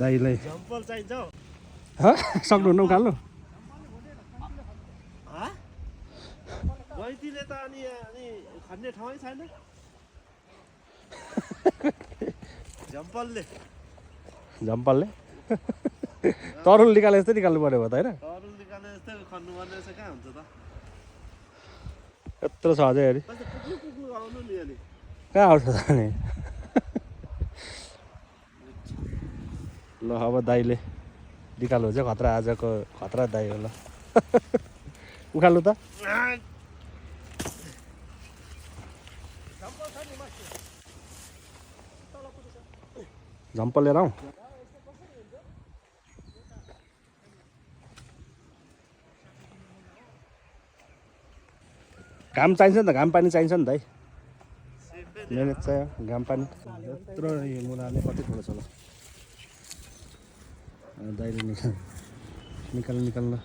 दाइलाई जम्पल चाहिन्छ सक्नुहुन्न उकाल्नु गैतीले त अनि खन्ने ठाउँै छैन झम्पलले तरुल निकाले जस्तै निकाल्नु पर्यो त होइन तरुल निकाले जस्तै खन्नु पर्ने रहेछ कहाँ हुन्छ त यत्रो छ अझै अरे पुग्नु आउनु नि अनि कहाँ आउँछ त नि ल अब दाइले निकाल्नु चाहिँ खतरा आजको खतरा दाइ हो ल उकाल्नु त झम्पल लिएर आउँ घाम चाहिन्छ नि त घाम पानी चाहिन्छ नि दाइ मेहनत चाहियो घाम पानी यत्रो यो मुला नै कति ठुलो छ ल दाइले निकाल्नु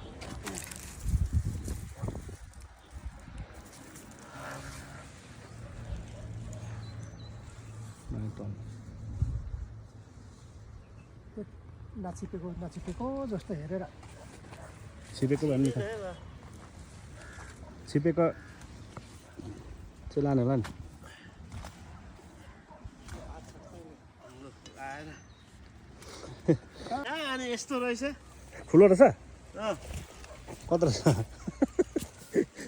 नछिपेको जस्तो हेरेर छिपेको भन्ने छिपेको चाहिँ लाने होला नि अनि यस्तो रहेछ ठुलो रहेछ कत्रो रहेछ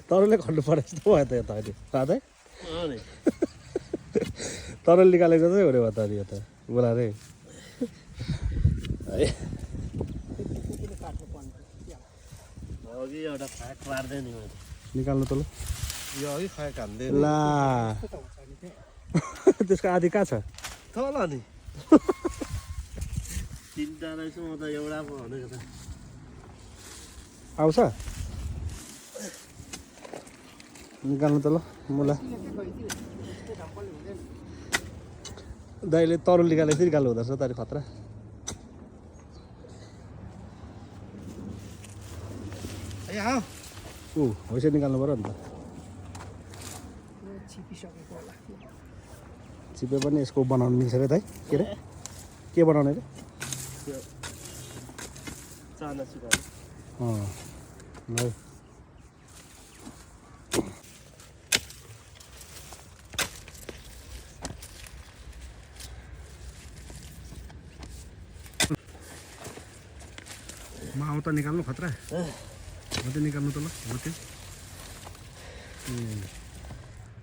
तरुलले खन्नु पर्यो जस्तो भयो त यता अहिले राधै तरुल निकालेको जस्तै हो रे भयो त अलि यता बोला रे अघि एउटा फ्याक पार्दैन नि मैले निकाल्नु त ल यो अघि फ्याक हाल्दै ला त्यसको आधी कहाँ छ तल नि तिनवटा रहेछ म त एउटा पो भनेको त आउँछ निकाल्नु त ल मुला दाइले तरुल निकाले फेरि निकाल्नु हुँदो रहेछ त अलिक खतरा होइसे निकाल्नु पऱ्यो नि त छिपे पनि यसको बनाउनु मिल्छ अरे दाइ के अरे के बनाउने अरे चाना सुका ल म आउँ त निकाल्नु खतरा हो त्यो निकाल्नु त ल हो त्यो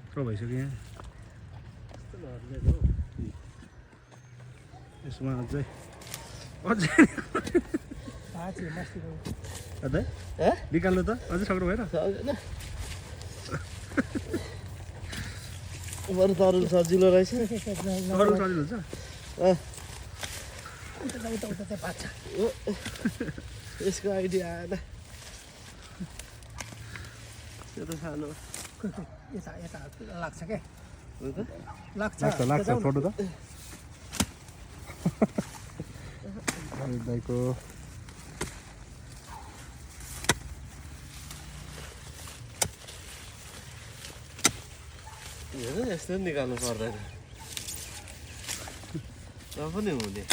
यत्रो भइसक्यो यहाँ यसमा अझै निकाल्नु त अझै सक्नु भएन बरु तरुल सजिलो रहेछ तरुल सजिलो हुन्छ यसको आइडिया आएन त्यो त सानो यता लाग्छ क्या लाग्छ छोड्नु त दाइको हेर यस्तो निकाल्नु पर्दैन र पनि हुने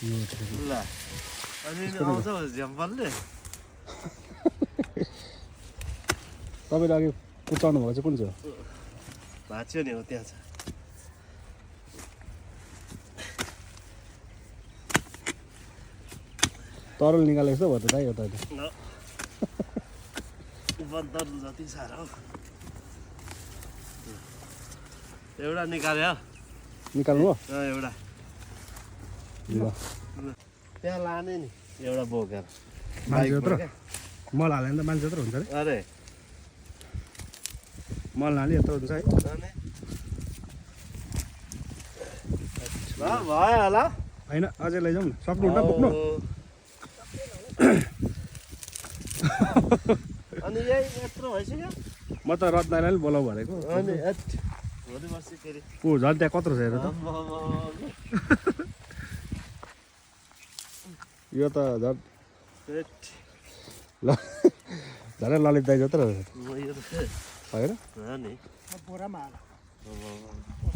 ल अनि आउँछ झ्याम्पलले तपाईँले अघि कुचाउनु भएको चाहिँ कुन चाहिँ हो भाँच्यो नि हो त्यहाँ छ तरुल निकालेको जस्तो भयो त दाइ यता तरुल जति साह्रो एउटा निकाल्यो निकाल्नु हो एउटा ल त्यहाँ लाने नि एउटा बोकेर मान्छे जत्रो मल हाल्यो भने त मान्छे जत्रो हुन्छ अरे अरे मल हाल्यो यत्रो हुन्छ है भयो होला होइन अझै लैजाउँ न सक्नुहुन्न बोक्नु अनि यही यत्रो भइसक्यो म त रत्नालाई बोलाउ भनेको अनि भोलि पर्सि फेरि ऊ झन् त्यहाँ कत्रो छ हेर त यो त झन् हेट, ल झन् ललित दाइ जत्रो म यो त होइन हो नि बोरामा हाल अब